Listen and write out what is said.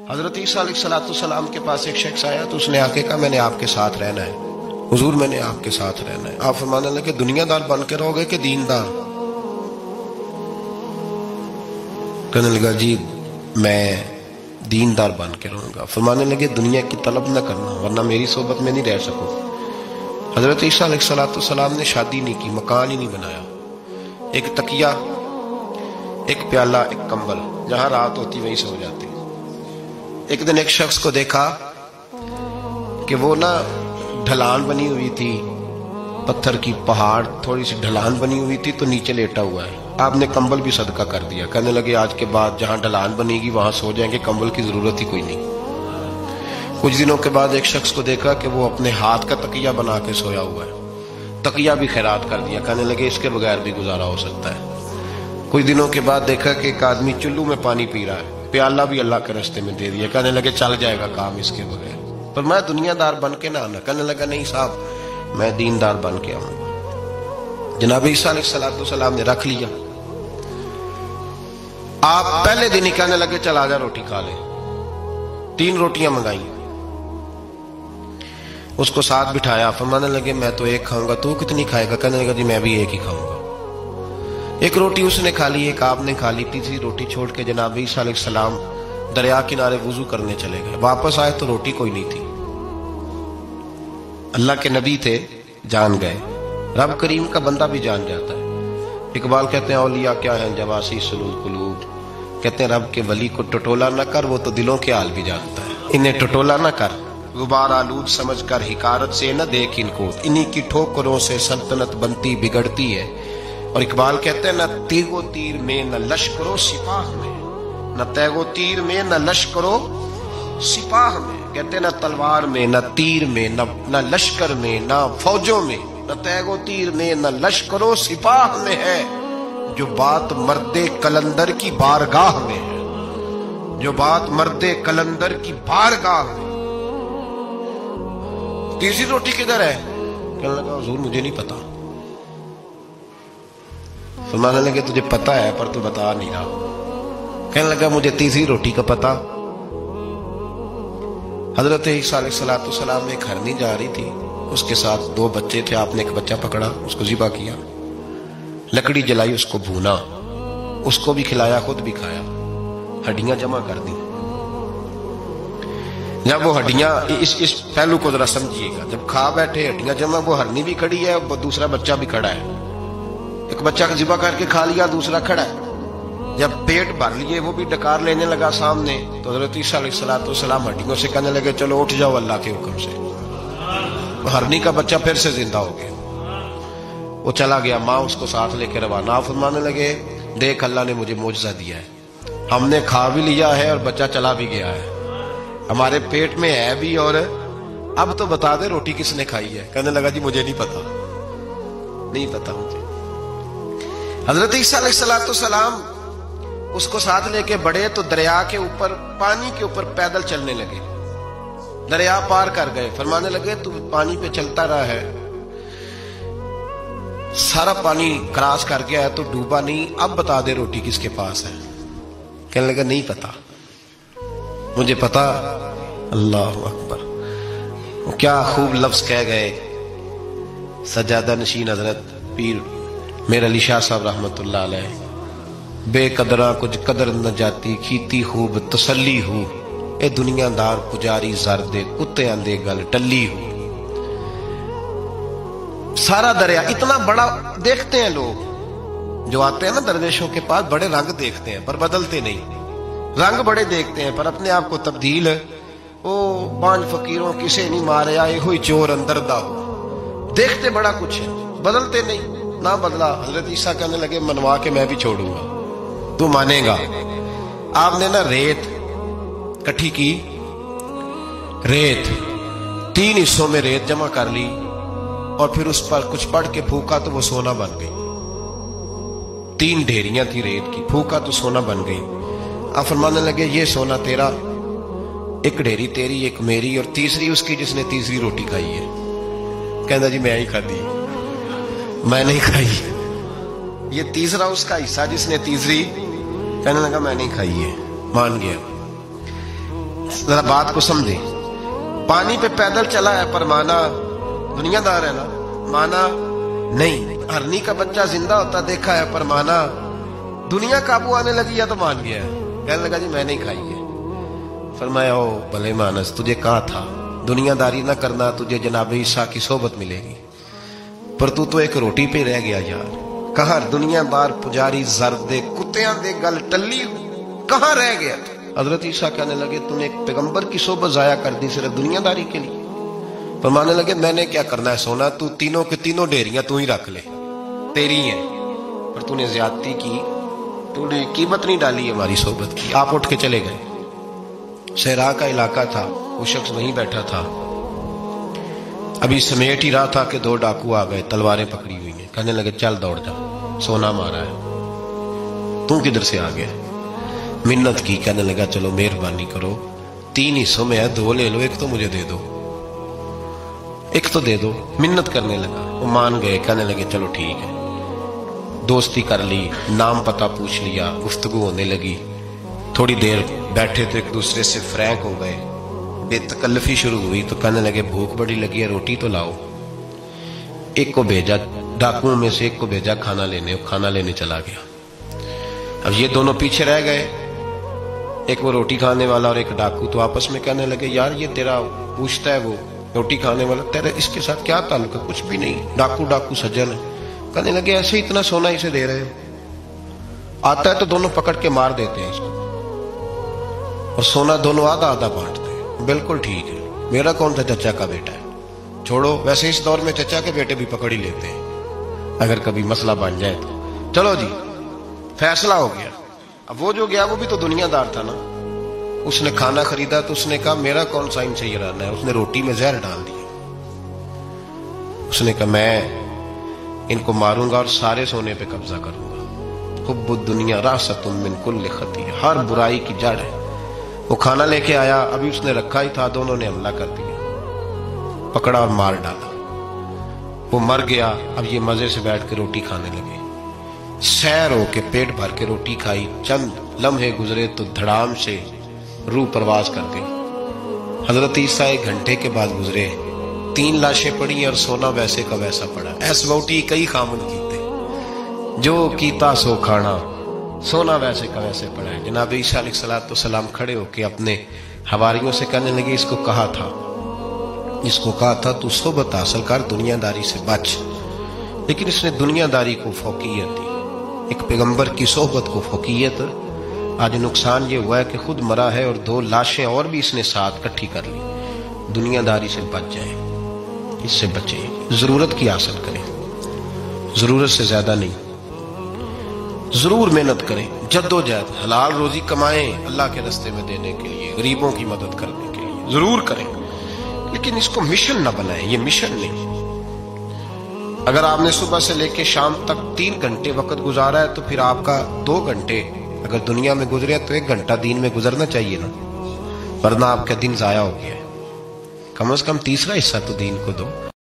حضرت عیسیٰ علیہ السلام کے پاس ایک شخص آیا تو اس نے آ کے کہا میں نے آپ کے ساتھ رہنا ہے، حضور میں نے آپ کے ساتھ رہنا ہے۔ آپ فرمانے لگے دنیا دار بن کے رہو گے کہ دیندار؟ کہنے لگا جی میں دیندار بن کے رہوں گا۔ فرمانے لگے دنیا کی طلب نہ کرنا ورنہ میری صحبت میں نہیں رہ سکو۔ حضرت عیسیٰ علیہ السلام نے شادی نہیں کی، مکان ہی نہیں بنایا، ایک تکیہ، ایک پیالہ، ایک کمبل، جہاں رات ہوتی وہیں سو جاتے۔ ایک دن ایک شخص کو دیکھا کہ وہ نا ڈھلان بنی ہوئی تھی، پتھر کی پہاڑ تھوڑی سی ڈھلان بنی ہوئی تھی تو نیچے لیٹا ہوا ہے۔ آپ نے کمبل بھی صدقہ کر دیا، کہنے لگے آج کے بعد جہاں ڈھلان بنے گی وہاں سو جائیں گے، کمبل کی ضرورت ہی کوئی نہیں۔ کچھ دنوں کے بعد ایک شخص کو دیکھا کہ وہ اپنے ہاتھ کا تکیہ بنا کے سویا ہوا ہے، تکیہ بھی خیرات کر دیا، کہنے لگے اس کے بغیر بھی گزارا ہو سکتا ہے۔ کچھ دنوں کے بعد دیکھا کہ ایک آدمی چلو میں پانی پی رہا ہے، پیالہ بھی اللہ کے راستے میں دے دیا، کہنے لگے چل جائے گا کام اس کے بغیر۔ پر میں دنیا دار بن کے نہ آنا، کہنے لگا نہیں صاحب میں دیندار بن کے آؤں گا۔ جناب عیسیٰ علیہ السلام نے رکھ لیا۔ آپ پہلے دن ہی کہنے لگے چل آجا روٹی کھا لے، 3 روٹیاں منگائیں، اس کو ساتھ بٹھایا، فرمانے لگے میں تو ایک کھاؤں گا، تو کتنی کھائے گا؟ کہنے لگا جی میں بھی ایک ہی کھاؤں گا۔ ایک روٹی اس نے کھا لی، ایک آپ نے کھا لی، تیسری روٹی چھوڑ کے جناب عیسیٰ علیہ السلام دریا کنارے وضو کرنے چلے گئے۔ واپس آئے تو روٹی کوئی نہیں تھی۔ اللہ کے نبی تھے، جان گئے۔ رب کریم کا بندہ بھی جان جاتا ہے۔ اقبال کہتے ہیں اولیاء کیا ہیں جواسی سلول قلوب، کہتے ہیں رب کے ولی کو ٹٹولا نہ کر، وہ تو دلوں کے حال بھی جانتا ہے۔ انہیں ٹٹولا نہ کر، غبار آلود سمجھ کر حکارت سے نہ دیکھ ان کو، انہی کی ٹھوکروں سے سلطنت بنتی بگڑتی ہے۔ اور اقبال کہتے ہیں نہ تیغ و تیر میں نہ لشکر و سپاہ میں، نہ تیغ و تیر میں نہ لشکر و سپاہ میں، کہتے ہیں نہ تلوار میں نہ تیر میں نہ لشکر میں نہ فوجوں میں، نہ تیغ و تیر میں نہ لشکر و سپاہ میں ہے، جو بات مرد کلندر کی بارگاہ میں ہے، جو بات مرد کلندر کی بارگاہ میں۔ تیسری روٹی کدھر ہے؟ کہنے لگا حضور مجھے نہیں پتا۔ فرمانے لگے تجھے پتا ہے پر تو بتا نہیں رہا۔ کہنے لگا مجھے تیسری روٹی کا پتا۔ حضرت عیسیٰ علیہ السلام میں ایک ہرنی جا رہی تھی، اس کے ساتھ 2 بچے تھے، آپ نے ایک بچہ پکڑا، اس کو ذبح کیا، لکڑی جلائی، اس کو بھونا، اس کو بھی کھلایا، خود بھی کھایا، ہڈیاں جمع کر دی۔ جب وہ ہڈیاں اس پہلو کو ذرا سمجھیے گا، جب کھا بیٹھے ہڈیاں جمع، وہ ہرنی بھی کھڑی ہے، دوسرا بچہ بھی کھڑا ہے، ایک بچہ کا ذبح کر کے کھا لیا، دوسرا کھڑا ہے۔ جب پیٹ بھر لیے وہ بھی ڈکار لینے لگا سامنے، تو حضرت عیسیٰ علیہ السلام ہڈیوں سے کہنے لگے چلو اٹھ جاؤ اللہ کے حکم سے۔ ہرنی کا بچہ پھر سے زندہ ہو گیا، وہ چلا گیا، ماں اس کو ساتھ لے کے روانہ۔ فرمانے لگے دیکھ اللہ نے مجھے معجزہ دیا ہے، ہم نے کھا بھی لیا ہے اور بچہ چلا بھی گیا ہے، ہمارے پیٹ میں ہے بھی، اور اب تو بتا دے روٹی کس نے کھائی ہے؟ کہنے لگا جی مجھے نہیں پتا، نہیں پتا مجھے۔ حضرت عیسیٰ علیہ السلام اس کو ساتھ لے کے بڑھے تو دریا کے اوپر، پانی کے اوپر پیدل چلنے لگے، دریا پار کر گئے۔ فرمانے لگے تو پانی پہ چلتا رہا ہے، سارا پانی کراس کر گیا ہے تو ڈوبا نہیں، اب بتا دے روٹی کس کے پاس ہے؟ کہنے لگا نہیں پتا، مجھے پتا۔ اللہ اکبر، کیا خوب لفظ کہہ گئے سجادہ نشین حضرت پیر میر علی شاہ صاحب رحمت اللہ علیہ، بے قدراں کچھ قدر نہ جاتی، کیتی خوب تسلی ہو، اے دنیا دار پجاری زردے کتے آندے گل ٹلی ہو۔ سارا دریا اتنا بڑا دیکھتے ہیں لوگ جو آتے ہیں نا درویشوں کے پاس، بڑے رنگ دیکھتے ہیں پر بدلتے نہیں، رنگ بڑے دیکھتے ہیں پر اپنے آپ کو تبدیل، او پانچ فقیروں کسے نہیں مارے آئے ہوئی چور اندر دا ہو، دیکھتے بڑا کچھ ہے بدلتے نہیں۔ نہ بدلا، حضرت عیسیٰ کہنے لگے منوا کے میں بھی چھوڑوں گا، تو مانے گا۔ آپ نے نا ریت کٹھی کی، ریت 3 حصوں میں ریت جمع کر لی اور پھر اس پر کچھ پڑھ کے پھونکا تو وہ سونا بن گئی۔ 3 ڈھیریاں تھی ریت کی، پھونکا تو سونا بن گئی۔ آپ فرمانے لگے یہ سونا تیرا، ایک ڈھیری تیری، ایک میری، اور تیسری اس کی جس نے تیسری روٹی کھائی ہے۔ کہنا جی میں ہی کھا دی، میں نہیں کھائی، یہ تیسرا اس کا حصہ جس نے تیسری، کہنے لگا میں نہیں کھائی ہے، مان گیا۔ ذرا بات کو سمجھے. پانی پہ پیدل چلا ہے پر مانا دنیا دار ہے نا؟ مانا نہیں. ہرنی کا بچہ زندہ ہوتا دیکھا ہے پر مانا دنیا قابو آنے لگی ہے تو مان گیا ہے. کہنے لگا جی میں نہیں کھائی ہے. فرمایا او بھلے مانس، تجھے کہا تھا دنیا داری نہ کرنا، تجھے جناب عیسیٰ کی صحبت ملے گی، پر تو ایک روٹی پہ رہ گیا یار. کہاں دنیا دار پجاری زرد دے کتیاں دے گل ٹلی کہاں رہ گیا؟ حضرت عیسیٰ کہنے لگے تم نے ایک پیغمبر کی صحبت ضائع کر دی صرف دنیا داری کے لیے. فرمانے لگے میں نے کیا کرنا ہے سونا، تو تینوں کے تینوں ڈیریاں تو ہی رکھ لے، تیری ہیں، پر تو نے زیادتی کی، تو نے قیمت نہیں ڈالی ہماری صحبت کی. آپ اٹھ کے چلے گئے. صحرا کا علاقہ تھا، وہ شخص وہیں بیٹھا تھا، ابھی سمیٹ ہی رہا تھا کہ دو ڈاکو آ گئے، تلواریں پکڑی ہوئی ہیں. کہنے لگے چل دوڑ جا، سونا مارا ہے، تو کدھر سے آ گیا؟ منت کی. کہنے لگا چلو مہربانی کرو، 3 حصوں میں ہے، 2 لے لو، ایک تو مجھے دے دو، ایک تو دے دو. منت کرنے لگا، وہ مان گئے. کہنے لگے چلو ٹھیک ہے. دوستی کر لی، نام پتہ پوچھ لیا، گفتگو ہونے لگی. تھوڑی دیر بیٹھے تو ایک دوسرے سے فرینک ہو گئے، بے تکلفی شروع ہوئی. تو کہنے لگے بھوک بڑی لگی ہے، روٹی تو لاؤ. ایک کو بھیجا، ڈاکوؤں میں سے ایک کو بھیجا کھانا لینے، وہ کھانا لینے چلا گیا. اب یہ دونوں پیچھے رہ گئے، ایک وہ روٹی کھانے والا اور ایک ڈاکو. تو آپس میں کہنے لگے یار یہ تیرا پوچھتا ہے وہ روٹی کھانے والا، تیرے اس کے ساتھ کیا تعلق ہے؟ کچھ بھی نہیں، ڈاکو سجن ہے. کہنے لگے ایسے اتنا سونا اسے دے رہے ہو، آتا ہے تو دونوں پکڑ کے مار دیتے ہیں اس کو، اور سونا دونوں آدھا آدھا بانٹتے ہیں. بالکل ٹھیک ہے، میرا کون تھا، چچا کا بیٹا ہے، چھوڑو. ویسے اس دور میں چچا کے بیٹے بھی پکڑ ہی لیتے ہیں اگر کبھی مسئلہ بن جائے تو. چلو جی فیصلہ ہو گیا. اب وہ جو گیا وہ بھی تو دنیا دار تھا نا، اس نے کھانا خریدا تو اس نے کہا میرا کون سا ان سے یہ رہنا ہے. اس نے روٹی میں زہر ڈال دیا. اس نے کہا میں ان کو ماروں گا اور سارے سونے پہ قبضہ کروں گا. حب الدنیا راست من کل خطیہ، ہر برائی کی جڑ ہے. وہ کھانا لے کے آیا، ابھی اس نے رکھا ہی تھا، دونوں نے حملہ کر دیا، پکڑا اور مار ڈالا. وہ مر گیا. اب یہ مزے سے بیٹھ کے روٹی کھانے لگے، سیر ہو کے پیٹ بھر کے روٹی کھائی. چند لمحے گزرے تو دھڑام سے روح پرواز کر گئی. حضرت عیسیٰ 1 گھنٹے کے بعد گزرے، 3 لاشیں پڑی اور سونا ویسے کا ویسا پڑا. ایس بوٹی کئی خامن کیتے، جو کیتا سو کھانا، سونا ویسے کا ویسے پڑا ہے. جناب عیسیٰ علیہ السلام کھڑے ہو کے اپنے حواریوں سے کہنے لگے اس کو کہا تھا تو صحبت حاصل کر، دنیا داری سے بچ. لیکن اس نے دنیا داری کو فوقیت دی، ایک پیغمبر کی صحبت کو فوقیت. آج نقصان یہ ہوا ہے کہ خود مرا ہے اور 2 لاشیں اور بھی اس نے ساتھ کٹھی کر لی. دنیا داری سے بچ جائیں، اس سے بچیں، ضرورت کی حاصل کریں، ضرورت سے زیادہ نہیں. ضرور محنت کریں، جد و جہد، حلال روزی کمائیں اللہ کے راستے میں دینے کے لیے، غریبوں کی مدد کرنے کے لیے ضرور کریں، لیکن اس کو مشن نہ بنائیں. یہ مشن نہیں. اگر آپ نے صبح سے لے کے شام تک 3 گھنٹے وقت گزارا ہے تو پھر آپ کا 2 گھنٹے اگر دنیا میں گزرے تو 1 گھنٹہ دین میں گزرنا چاہیے نا، ورنہ آپ کا دن ضائع ہو گیا ہے. کم از کم تیسرا حصہ تو دین کو دو.